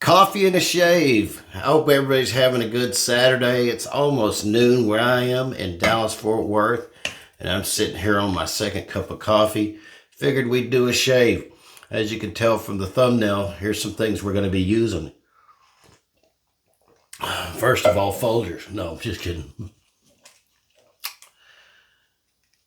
Coffee and a shave. I hope everybody's having a good Saturday. It's almost noon where I am in Dallas, Fort Worth, and I'm sitting here on my second cup of coffee. Figured we'd do a shave. As you can tell from the thumbnail, here's some things we're going to be using. First of all, folders. No, just kidding.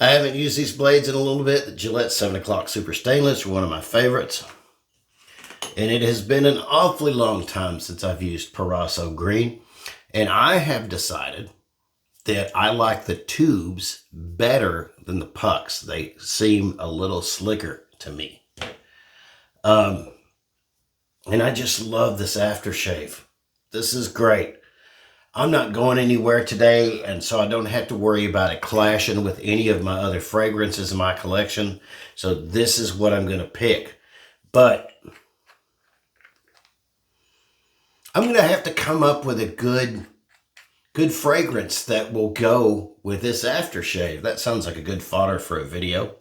I haven't used these blades in a little bit. The Gillette 7 o'clock Super Stainless are one of my favorites. And it has been an awfully long time since I've used Purasso Green. And I have decided that I like the tubes better than the pucks. They seem a little slicker to me. And I just love this aftershave. This is great. I'm not going anywhere today, and so I don't have to worry about it clashing with any of my other fragrances in my collection. So this is what I'm going to pick. But I'm going to have to come up with a good fragrance that will go with this aftershave. That sounds like a good fodder for a video.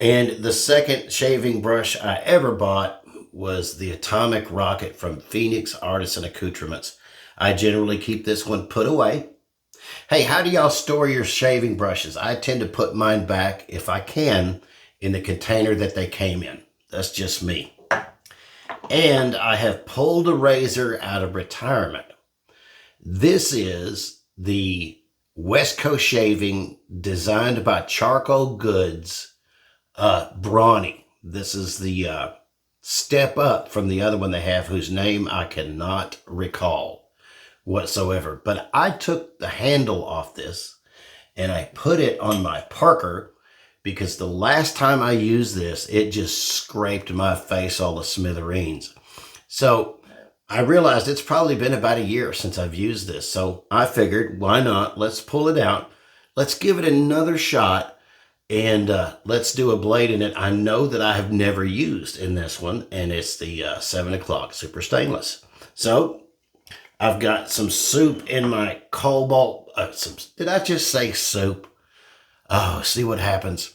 And the second shaving brush I ever bought was the Atomic Rocket from Phoenix Artisan Accoutrements. I generally keep this one put away. Hey, how do y'all store your shaving brushes? I tend to put mine back, if I can, in the container that they came in. That's just me. And I have pulled a razor out of retirement. This is the West Coast Shaving designed by Charcoal Goods Brawny. This is the step up from the other one they have, whose name I cannot recall whatsoever. But I took the handle off this and I put it on my Parker because the last time I used this, it just scraped my face all to smithereens. So I realized it's probably been about a year since I've used this. So I figured, why not? Let's pull it out. Let's give it another shot. And let's do a blade in it I know that I have never used in this one. And it's the 7 o'clock Super Stainless. So I've got some soup in my Cobalt. Did I just say soup? Oh, see what happens.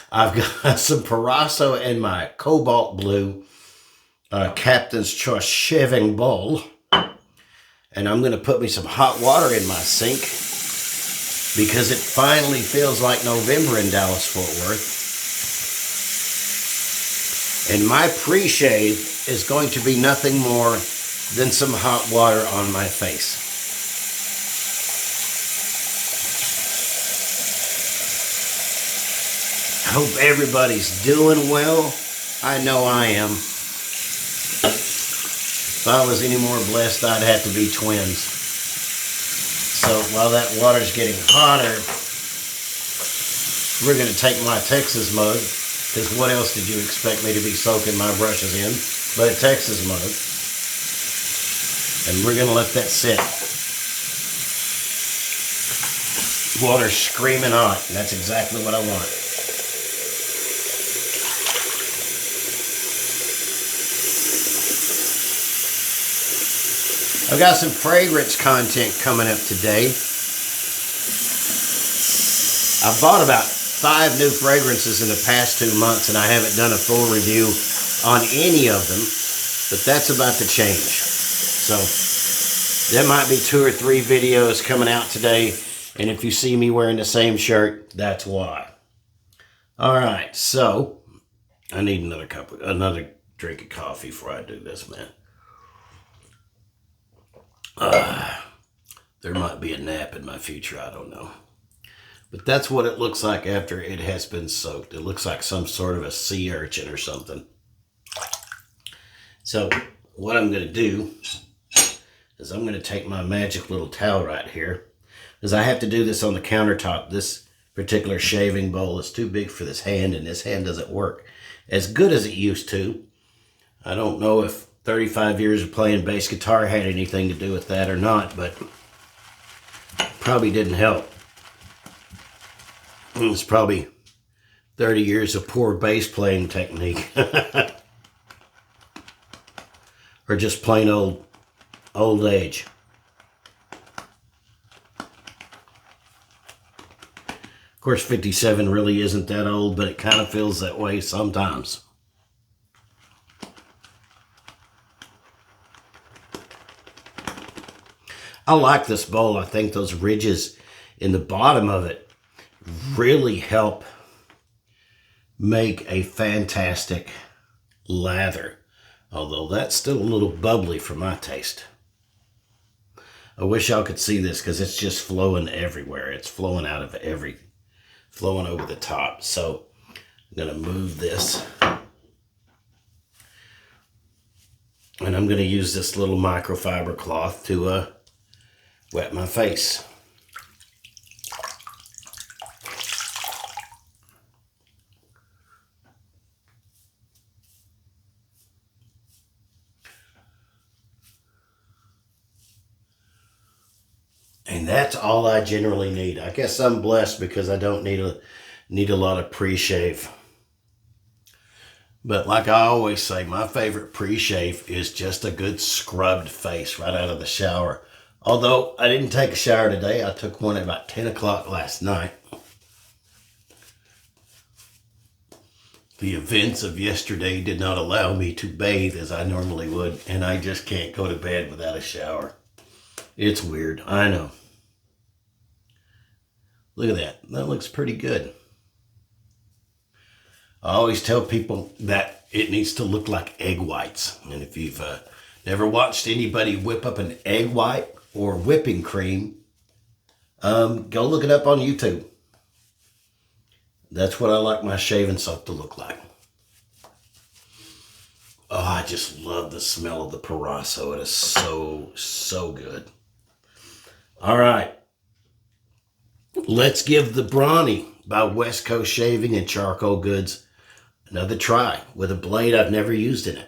I've got some Purasso in my Cobalt Blue Captain's Choice shaving bowl. And I'm going to put me some hot water in my sink, because it finally feels like November in Dallas, Fort Worth. And my pre-shave is going to be nothing more than some hot water on my face. I hope everybody's doing well. I know I am. If I was any more blessed, I'd have to be twins. So while that water's getting hotter, we're going to take my Texas mug, because what else did you expect me to be soaking my brushes in but a Texas mug? And we're going to let that sit. Water's screaming hot, and that's exactly what I want. I've got some fragrance content coming up today. I've bought about 5 new fragrances in the past 2 months, and I haven't done a full review on any of them, but that's about to change. So there might be 2 or 3 videos coming out today, and if you see me wearing the same shirt, that's why. All right, so I need another drink of coffee before I do this, man. There might be a nap in my future, I don't know. But that's what it looks like after it has been soaked. It looks like some sort of a sea urchin or something. So what I'm going to do is I'm going to take my magic little towel right here, because I have to do this on the countertop. This particular shaving bowl is too big for this hand, and this hand doesn't work as good as it used to. I don't know if 35 years of playing bass guitar had anything to do with that or not, but probably didn't help. It's probably 30 years of poor bass playing technique. Or just plain old age. Of course, 57 really isn't that old, but it kind of feels that way sometimes. I like this bowl. I think those ridges in the bottom of it really help make a fantastic lather. Although that's still a little bubbly for my taste. I wish y'all could see this because it's just flowing everywhere. It's flowing out of flowing over the top. So I'm going to move this. And I'm going to use this little microfiber cloth to wet my face. And that's all I generally need. I guess I'm blessed because I don't need a lot of pre-shave. But like I always say, my favorite pre-shave is just a good scrubbed face right out of the shower. Although I didn't take a shower today. I took one at about 10 o'clock last night. The events of yesterday did not allow me to bathe as I normally would, and I just can't go to bed without a shower. It's weird, I know. Look at that. That looks pretty good. I always tell people that it needs to look like egg whites. And if you've never watched anybody whip up an egg white or whipping cream, go look it up on YouTube. That's what I like my shaving soap to look like. Oh, I just love the smell of the Parasso. It is so, so good. All right. Let's give the Brawny by West Coast Shaving and Charcoal Goods another try with a blade I've never used in it.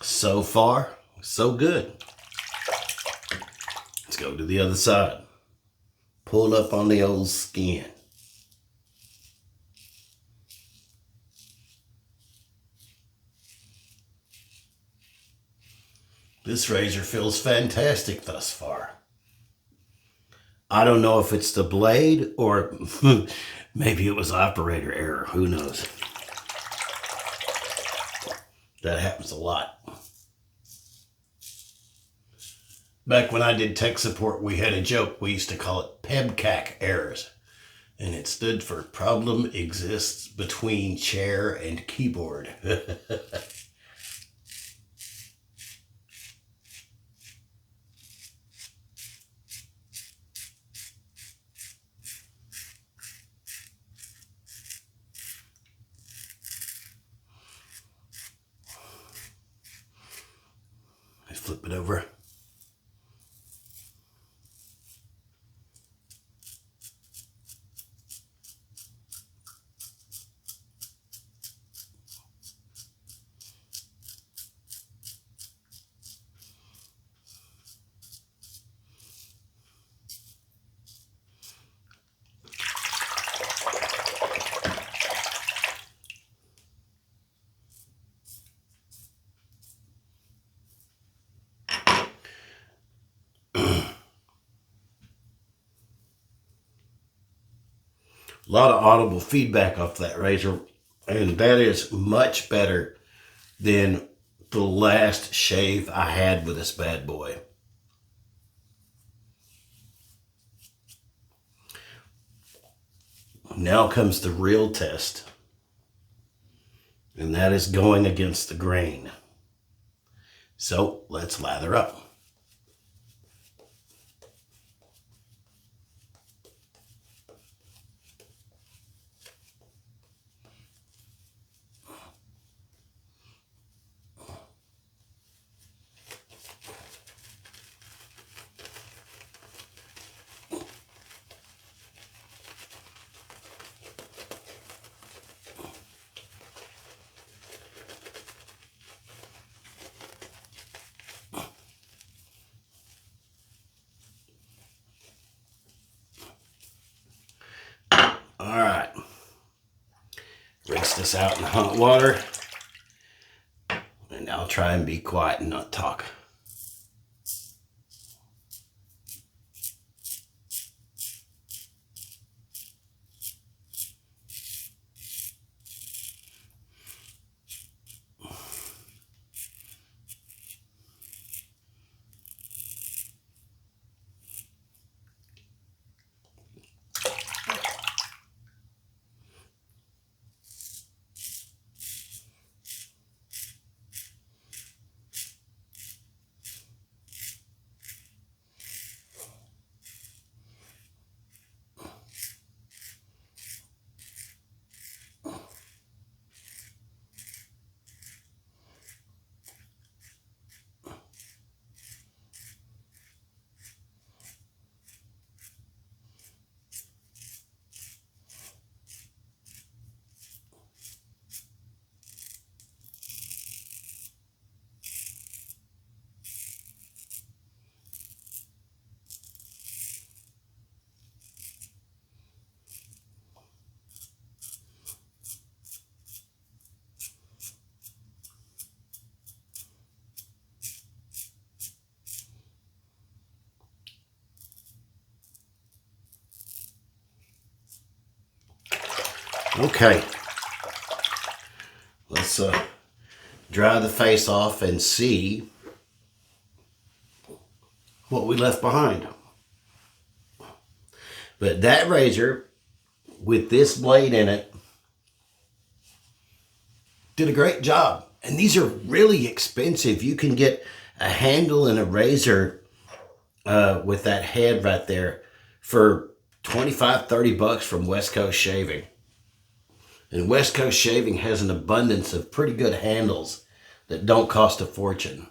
So far, so good. Let's go to the other side. Pull up on the old skin. This razor feels fantastic thus far. I don't know if it's the blade or maybe it was operator error. Who knows? That happens a lot. Back when I did tech support, we had a joke. We used to call it PEBCAC errors. And it stood for problem exists between chair and keyboard. I flip it over. A lot of audible feedback off that razor, and that is much better than the last shave I had with this bad boy. Now comes the real test, and that is going against the grain. So let's lather up. All right, rinse this out in hot water, And I'll try and be quiet and not talk. Okay, let's dry the face off and see what we left behind. But that razor with this blade in it did a great job. And these are really expensive. You can get a handle and a razor with that head right there for $25-30 from West Coast Shaving. And West Coast Shaving has an abundance of pretty good handles that don't cost a fortune.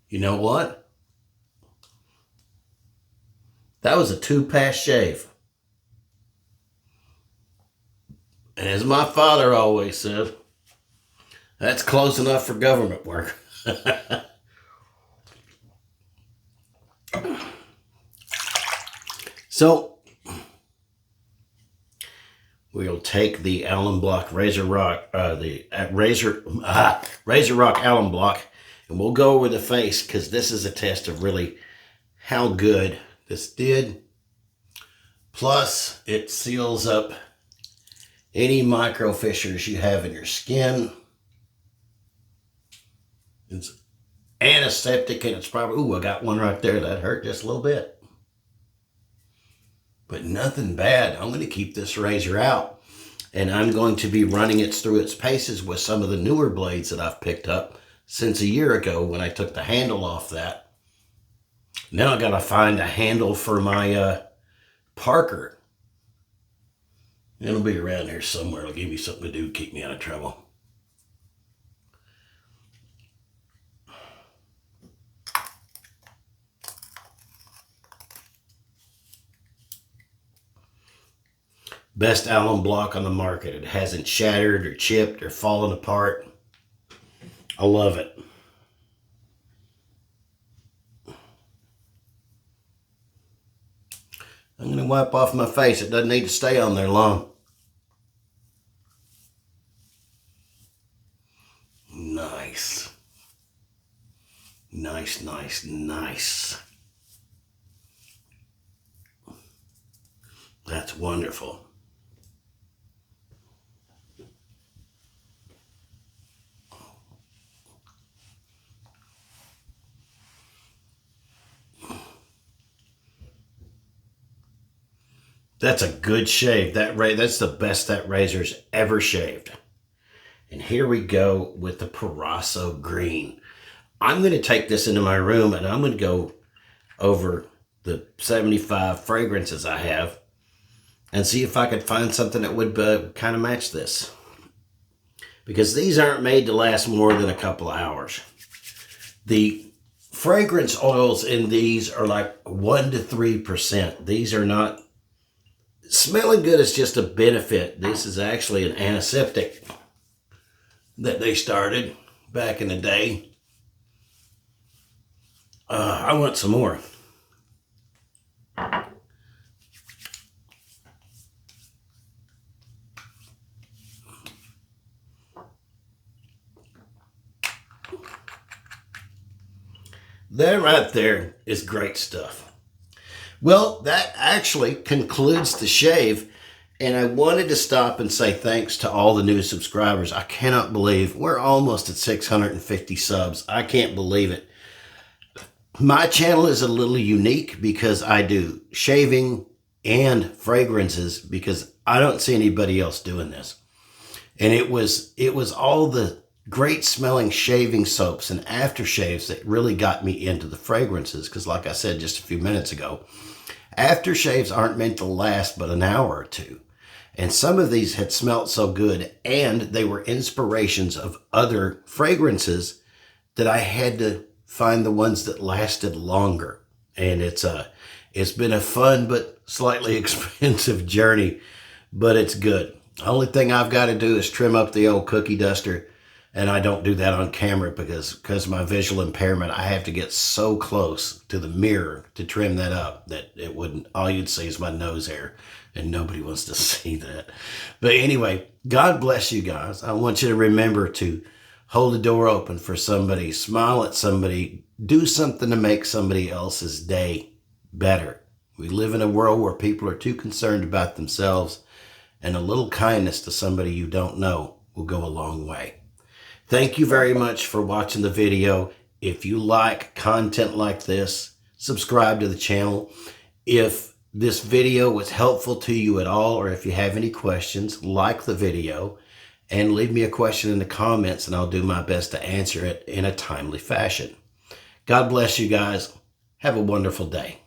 You know what? That was a 2-pass shave. And as my father always said, that's close enough for government work. So, we'll take the Allen Block Razor Rock, Razor Rock Allen Block, and we'll go over the face because this is a test of really how good this did. Plus, it seals up any micro fissures you have in your skin. It's antiseptic and it's probably, ooh, I got one right there that hurt just a little bit. But nothing bad. I'm going to keep this razor out. And I'm going to be running it through its paces with some of the newer blades that I've picked up since a year ago when I took the handle off that. Now I got to find a handle for my Parker. It'll be around here somewhere. It'll give me something to do to keep me out of trouble. Best Allen Block on the market. It hasn't shattered or chipped or fallen apart. I love it. I'm going to wipe off my face. It doesn't need to stay on there long. Nice. Nice, nice, nice. That's wonderful. That's a good shave. That's the best that razor's ever shaved. And here we go with the Parasso Green. I'm going to take this into my room and I'm going to go over the 75 fragrances I have and see if I could find something that would kind of match this. Because these aren't made to last more than a couple of hours. The fragrance oils in these are like 1 to 3%. These are not... Smelling good is just a benefit. This is actually an antiseptic that they started back in the day. I want some more. That right there is great stuff. Well, that actually concludes the shave. And I wanted to stop and say thanks to all the new subscribers. I cannot believe we're almost at 650 subs. I can't believe it. My channel is a little unique because I do shaving and fragrances because I don't see anybody else doing this. And it was all the great smelling shaving soaps and aftershaves that really got me into the fragrances. Because like I said just a few minutes ago, aftershaves aren't meant to last but an hour or two. And some of these had smelt so good and they were inspirations of other fragrances that I had to find the ones that lasted longer. And it's been a fun but slightly expensive journey, but it's good. The only thing I've got to do is trim up the old cookie duster, and I don't do that on camera because of my visual impairment. I have to get so close to the mirror to trim that up that it wouldn't, all you'd see is my nose hair, and nobody wants to see that. But anyway, God bless you guys. I want you to remember to hold the door open for somebody, smile at somebody, do something to make somebody else's day better. We live in a world where people are too concerned about themselves, and a little kindness to somebody you don't know will go a long way. Thank you very much for watching the video. If you like content like this, subscribe to the channel. If this video was helpful to you at all, or if you have any questions, like the video and leave me a question in the comments, and I'll do my best to answer it in a timely fashion. God bless you guys. Have a wonderful day.